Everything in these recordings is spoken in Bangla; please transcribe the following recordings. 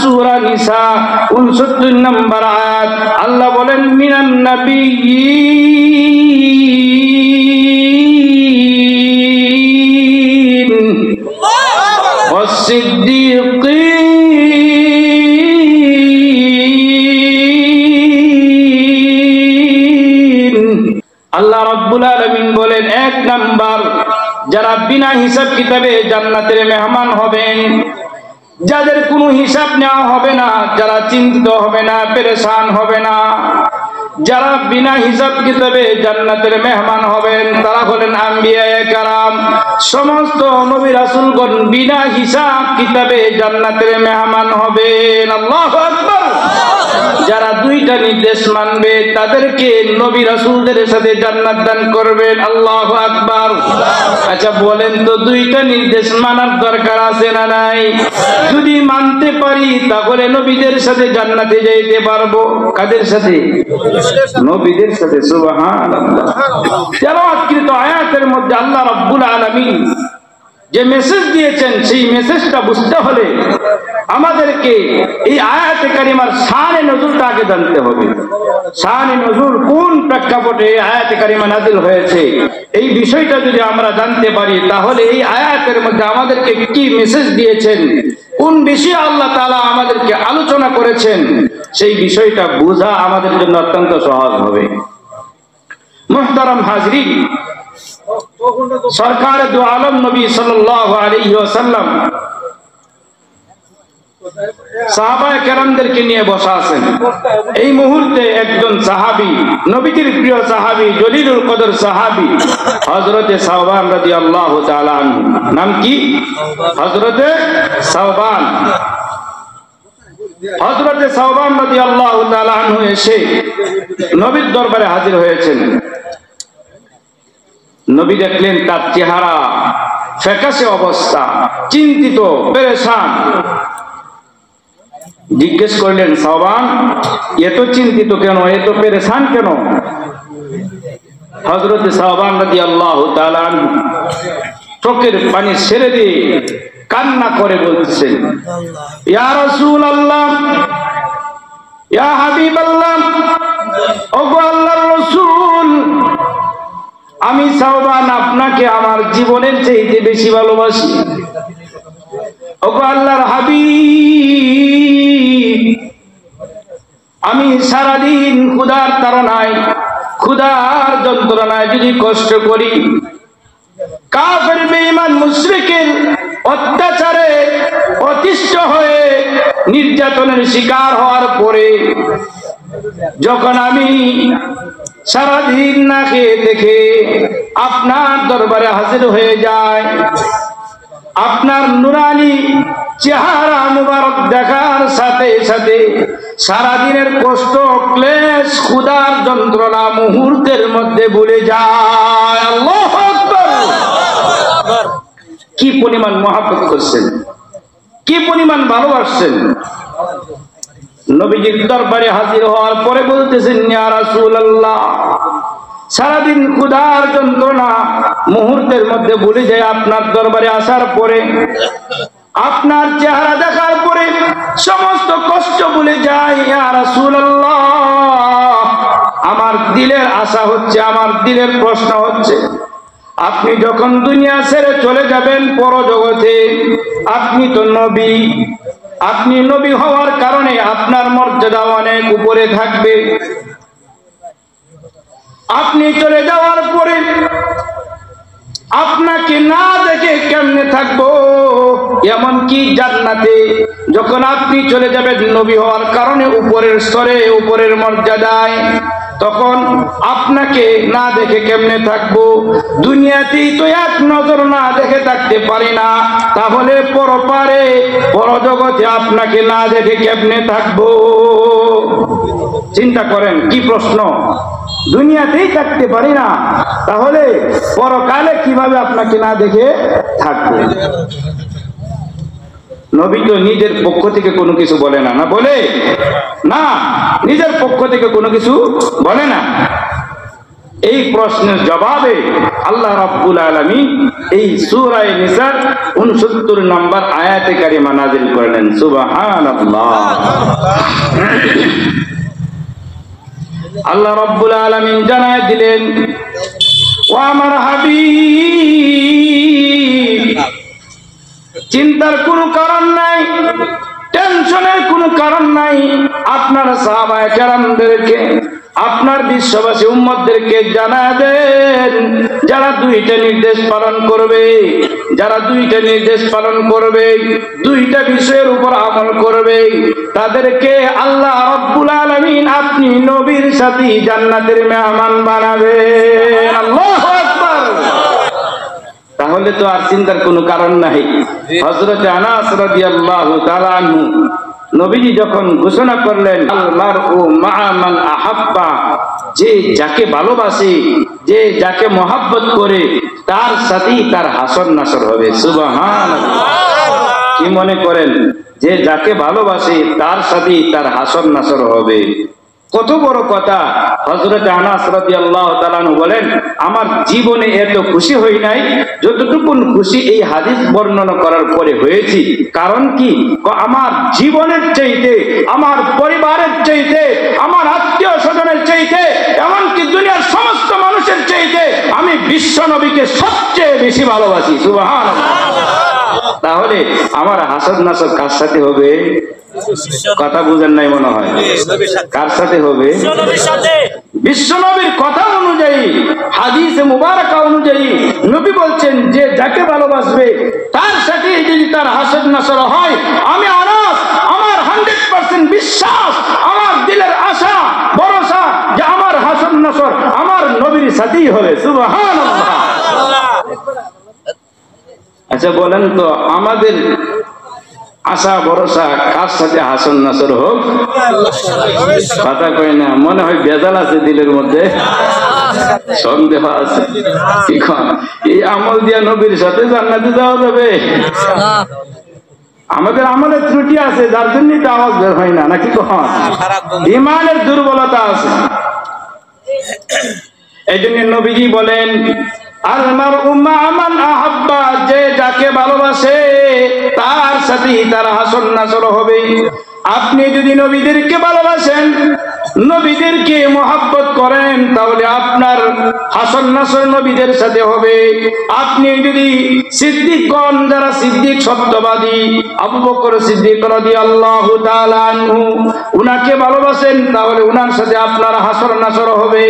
সূরা নিসা 69 নম্বর আয়াত। আল্লাহ বলেন মিনান নাবিয়্যিন ওয়াস সিদ্দীকিন। আল্লাহ রাব্বুল আলামিন বলেন, এক নাম্বার যারা বিনা হিসাব কিতাবে জান্নাতের মেহমান হবেন, যাদের কোনো হিসাব নেওয়া হবে না, যারা চিন্তিত হবে না, পেরেশান হবে না, যারা বিনা হিসাব কিতাবে জান্নাতের মেহমান হবেন, তারা হলেন আম্বিয়ায়ে কেরাম। সমস্ত নবী রাসূলগণ বিনা হিসাব কিতাবে জান্নাতের মেহমান হবেন। আল্লাহু আকবার। যারা দুইটা নির্দেশ মানবে তাদেরকে নবী রাসূলদের সাথে জান্নাত দান করবেন। আল্লাহু আকবার। আচ্ছা বলেন তো, দুইটা নির্দেশ মানার দরকার আছে না নাই? যদি মানতে পারি তাহলে নবীদের সাথে জান্নাতে যাইতে পারবো। কাদের সাথে? নবীদের সাথে। সুবহানাল্লাহ। তেলাওয়াতকৃত আয়াতের মধ্যে আল্লাহ রাব্বুল আলামিন যে মেসেজ দিয়েছেন, সেই মেসেজটা বুঝতে হলে আমাদেরকে এই আয়াতে কারিমার শানে নজুলটা আগে জানতে হবে। শানে নজুল কোন প্রেক্ষাপটে এই আয়াতে কারিমা নাযিল হয়েছে, এই বিষয়টা যদি আমরা জানতে পারি তাহলে এই আয়াতের মধ্যে আমাদেরকে কি মেসেজ দিয়েছেন, কোন বিষয়ে আল্লাহ তাআলা আমাদেরকে আলোচনা করেছেন, সেই বিষয়টা বোঝা আমাদের জন্য অত্যন্ত সহজ হবে। মুহতারাম হাজরিন, সরকার দু আলম নবী সাল্লাল্লাহু আলাইহি ওয়াসাল্লাম সাহাবায়ে কেরামদেরকে নিয়ে বসা আছেন। এই মুহূর্তে একজন সাহাবী, নবীজির প্রিয় সাহাবী, জলিলুল কদর সাহাবী হযরতে সাওবান রাদিয়াল্লাহু তাআলা আনহু। নাম কি? হযরতে সাওবান। হযরতে সাওবান রাদিয়াল্লাহু তাআলা আনহু এসে নবীর দরবারে হাজির হয়েছেন। নবী দেখলেন তার চেহারা ফ্যাকাশে অবস্থা, চিন্তিত, পেরেশান। জিজ্ঞেস করলেন, সাওবান এত চিন্তিত কেন, এত পেরেশান কেন? হযরতে সাওবান রাদিয়াল্লাহু তাআলা চোখের পানি ছেড়ে দিয়ে কান্না করে বলতেছেন, ইয়া রাসূলুল্লাহ, ইয়া হাবিবাল্লাহ, ওগো আল্লাহর রাসূল, আমি সাওবান আপনাকে আমার জীবনের চাইতে বেশি ভালোবাসি। ওগো আল্লাহর হাবিব, আমি সারাদিন ক্ষুধার তাড়নায়, ক্ষুধার যন্ত্রণায় যদি কষ্ট করি, কাফের বেঈমান মুশরিকের অত্যাচারে অতিষ্ঠ হয়ে নির্যাতনের শিকার হওয়ার পরে যখন আমি সারাদিন না খেয়ে দেখে আপনার দরবারে হাজির হয়ে যায়, আপনার নুরানি চেহারা মুবারক দেখার সাথে সাথে সারাদিনের কষ্ট, ক্লেশ, ক্ষুধার যন্ত্রণা মুহূর্তের মধ্যে ভুলে যায়। আল্লাহু আকবার। কি পরিমাণ মহব্বত করছেন, কি পরিমাণ ভালোবাসছেন। নবীজির দরবারে হাজির হওয়ার পরে বলতেছেন, ইয়া রাসূলুল্লাহ, সারাদিন ক্ষুধার যন্ত্রণা মুহূর্তের মধ্যে ভুলে যায় আপনার দরবারে আসার পরে, আপনার চেহারা দেখার পরে সমস্ত কষ্ট ভুলে যায়। ইয়া রাসূলুল্লাহ, আমার দিলের আশা হচ্ছে, আমার দিলের প্রশ্ন হচ্ছে, আপনি যখন দুনিয়া ছেড়ে চলে যাবেন পরজগতে, আপনি তো নবী, আপনি নবী হওয়ার কারণে আপনার মর্যাদা অনেক উপরে থাকবে। আপনি চলে যাওয়ার পরে আপনাকে না দেখে কেমনে থাকবো? এমনকি জান্নাতে যখন আপনি চলে যাবেন নবী হওয়ার কারণে উপরের স্তরে, উপরের মর্যাদায়, তখন আপনাকে না দেখে কেমনে থাকবো? দুনিয়াতেই তো এক নজর না দেখে থাকতে পারি না, তাহলে পরপারে, পরজগতে আপনাকে না দেখে কেমনে থাকবো? চিন্তা করেন কি প্রশ্ন। দুনিয়াতেই থাকতে পারি না, তাহলে পরকালে কিভাবে আপনাকে না দেখে থাকবো? নবী তো নিজের পক্ষ থেকে কোনো কিছু বলে না, না বলে না, নিজের পক্ষ থেকে কোনো কিছু বলে না। এই প্রশ্নের জবাবে আল্লাহ রাব্বুল আলামিন এই সূরা নিসার 69 নম্বর আয়াতে কারিমা নাযিল করলেন। সুবহানাল্লাহ। আল্লাহ রাব্বুল আলামিন জানায় দিলেন, ও আমার হাবিব, চিন্তার কোনো কারণ নাই, টেনশনের কোনো কারণ নাই। আপনার সাহাবায়ে কেরামদেরকে, আপনার বিশ্ববাসী উম্মতদেরকে জানায় দেন, যারা দুইটা নির্দেশ পালন করবে, যারা দুইটা নির্দেশ পালন করবে, দুইটা বিষয়ের উপর আমল করবে, তাদেরকে আল্লাহ রাব্বুল আলামিন আপনি নবীর সাথে জান্নাতের মেহমান বানাবেন। আল্লাহু আকবার। তাহলে তো আর চিন্তার কোনো কারণ নাই। হযরত আনাস রাদিয়াল্লাহু তাআলা আনহু নবীজি যখন ঘোষণা করলেন, আল মারউ মা মান আহাব্বা, যে যাকে ভালোবাসে, যে যাকে মহব্বত করে, তার সাথেই তার হাসর নাসর হবে। সুবহানাল্লাহ। কি মনে করেন, যে যাকে ভালোবাসে তার সাথেই তার হাসর নাসর হবে? কত বড় কথা। হযরত আনাস রাদিয়াল্লাহু তাআলা আনহু বলেন, আমার জীবনে এত খুশি হই নাই যতটুকু খুশি এই হাদিস বর্ণনা করার পরে হয়েছি। কারণ কি, আমার জীবনের চাইতে, আমার পরিবারের চাইতে, আমার আত্মীয় স্বজনের চাইতে, এমনকি দুনিয়ার সমস্ত মানুষের চাইতে আমি বিশ্ব নবীকে সবচেয়ে বেশি ভালোবাসি। সুবহানাল্লাহ। তাহলে আমার হাসর নাসর কার সাথে হবে? কথা বুঝেন নাই মনে হয়। কার সাথে হবে? বিশ্ব নবীর কথা অনুযায়ী, হাদিসে মুবারাকা অনুযায়ী নবী বলছেন, যে যাকে ভালোবাসবে তার সাথে যদি তার হাসর নাসর হয়, আমি আনাস, আমার 100% বিশ্বাস, আমার দিলের আশা ভরসা যে আমার হাসর নাসর আমার নবীর সাথেই হবে। সুবহানাল্লাহ। আচ্ছা বলেন তো, আমাদের আশা ভরসা কার সাথে হাসন নাসর হোক? কথা কয় না, মনে হয় বেজাল আছে দিলের মধ্যে, সন্দেহ আছে। এই আমল দিয়া নবীর সাথে জান্নাতে যাওয়া যাবে? আমাদের আমলের ত্রুটি আছে, যার জন্যই তো আওয়াজ বের হয় না, নাকি কখন? ঈমানের দুর্বলতা আছে। এই জন্য নবীজি বলেন, আল মারউ মা মান আহাব্বা, যে যাকে ভালোবাসে তার সাথেই তার হাসর নাসর হবে। আপনি যদি নবীদেরকে ভালোবাসেন, নবীদেরকে মহব্বত করেন, তাহলে আপনার হাসর নাসর নবীদের সাথে হবে। আপনি যদি সিদ্দিকগণ, যারা সিদ্দিক সত্যবাদী, আবু বকর সিদ্দিক রাদিয়াল্লাহু তাআলা আনহু, উনাকে ভালোবাসেন, তাহলে উনার সাথে আপনার হাসর নাসর হবে।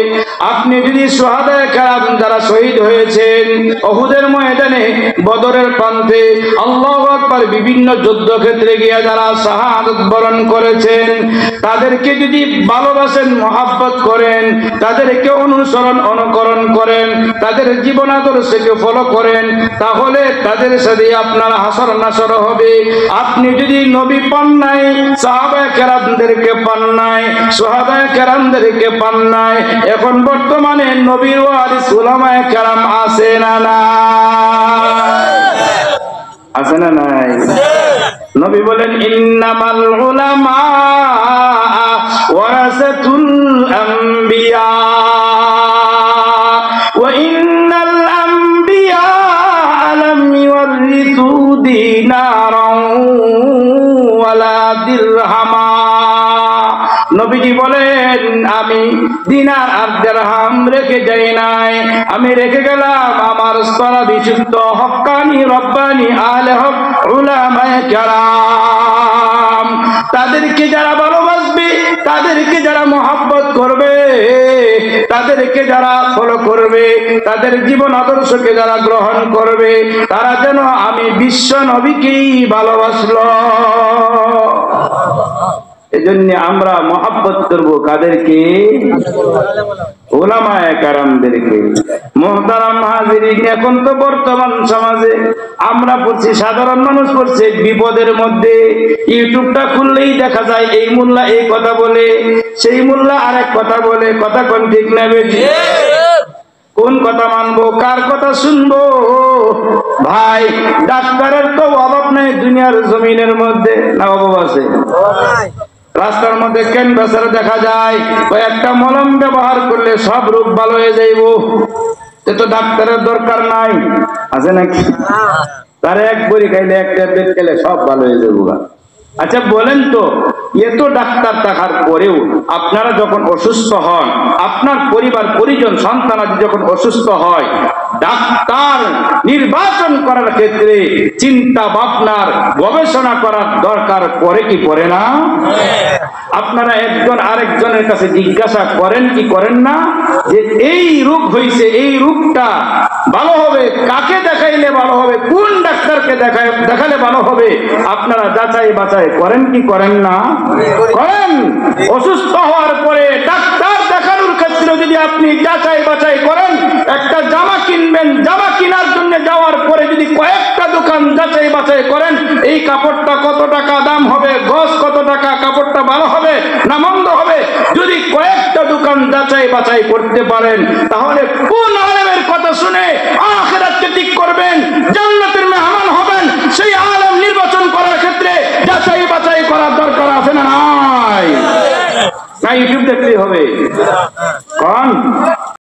আপনি যদি শুহাদায়ে কেরাম, যারা শহীদ হয়েছেন উহুদের ময়দানে, বদরের প্রান্তে, আল্লাহু আকবার, বিভিন্ন যুদ্ধক্ষেত্রে গিয়ে যারা শাহাদাত বরণ করেছেন, তাদেরকে যদি ভালোবাসেন, মহব্বত করেন, তাদেরকে অনুকরণ করেন, তাদের জীবন আদর্শকে ফলো করেন, তাহলে তাদের সাথে আপনার হাসর নাসর হবে। আপনি যদি নবী পান নাই, সাহাবায়ে কেরামদেরকে পান নাই, শুহাদায়ে কেরামদেরকে পান নাই, এখন বর্তমানে নবীর ওয়ারিস উলামায়ে কেরাম আছে না নাই? আছে না নাই? নবী বলেন, ইন্নামাল উলামা ওয়ারাসাতুল আম্বিয়া ওয়া ইন্নাল আম্বিয়া লাম ইওয়ারিসু দিনারান ওয়ালা দিরহামা। নবীজি বলেন, আমি দিনার আর দিরহাম রেখে যাই নাই, আমি রেখে গেলাম আমার সারা বিশুদ্ধ হক্কানি রব্বানি আলে হক উলামায়ে কেরাম। তাদেরকে যারা ভালোবাসবে, তাদেরকে যারা মহব্বত করবে, তাদেরকে যারা ফলো করবে, তাদের জীবন আদর্শকে যারা গ্রহণ করবে, তারা যেন আমি বিশ্ব নবীকেই ভালোবাসলো। এজন্য আমরা মহব্বত করব কাদেরকে? উলামায়ে কেরামদেরকে। মুহতারাম হাজিরিন, এখন তো বর্তমান সমাজে আমরা পড়ছি, সাধারণ মানুষ পড়ছে বিপদের মধ্যে। ইউটিউবটা খুললেই দেখা যায় এই মোল্লা এই কথা বলে, সেই মোল্লা আরেক কথা বলে। কথা কোন ঠিক না বেশি? কোন কথা মানবো, কার কথা শুনবো? ভাই, ডাক্তারের তো অভাব নেই দুনিয়ার জমিনের মধ্যে, না অভাব আছে? রাস্তার মধ্যে ক্যানভাসের দেখা যায়, একটা মলম ব্যবহার করলে সব রোগ ভালো হয়ে যাইব। তো ডাক্তারের দরকার নাই, আছে নাকি? তারা এক বড়ি খাইলে, এক ট্যাবলেট খেলে সব ভালো হয়ে যাবো। আচ্ছা বলেন তো, এত ডাক্তার থাকার পরেও আপনারা যখন অসুস্থ হন, আপনার পরিবার পরিজন সন্তানাদি যখন অসুস্থ হয়, ডাক্তার নির্বাচন করার ক্ষেত্রে চিন্তা ভাবনার গবেষণা করার দরকার পড়ে কি পড়ে না? আপনারা একজন আরেকজনের কাছে জিজ্ঞাসা করেন কি করেন না, যে এই রোগ হয়েছে, এই রোগটা ভালো হবে কাকে দেখাইলে ভালো হবে, কোন ডাক্তারকে দেখালে ভালো হবে? আপনারা যাচাই বাছাই করেন কি করেন না? করেন। অসুস্থ হওয়ার পরে ডাক্তার দেখানোর ক্ষেত্রে যদি আপনি যাচাই বাছাই করেন, একটা জামা কিনবেন, জামা কেনার জন্য যাওয়ার পরে যদি কয়েকটা দোকান যাচাই বাছাই করেন, এই কাপড়টা কত টাকা দাম হবে, গজ কত টাকা, কাপড়টা ভালো হবে না মন্দ হবে, যদি কয়েকটা দোকান যাচাই বাছাই করতে পারেন, তাহলে কোন আলেমের কথা শুনে আখিরাতকে ঠিক করবেন, জান্নাতের মেহমান হবেন, সেই আলেম নির্বাচন করার ক্ষেত্রে যাচাই বাছাই করার দরকার আছে না নাই? না ইউটিউব দেখতেই হবে? কোন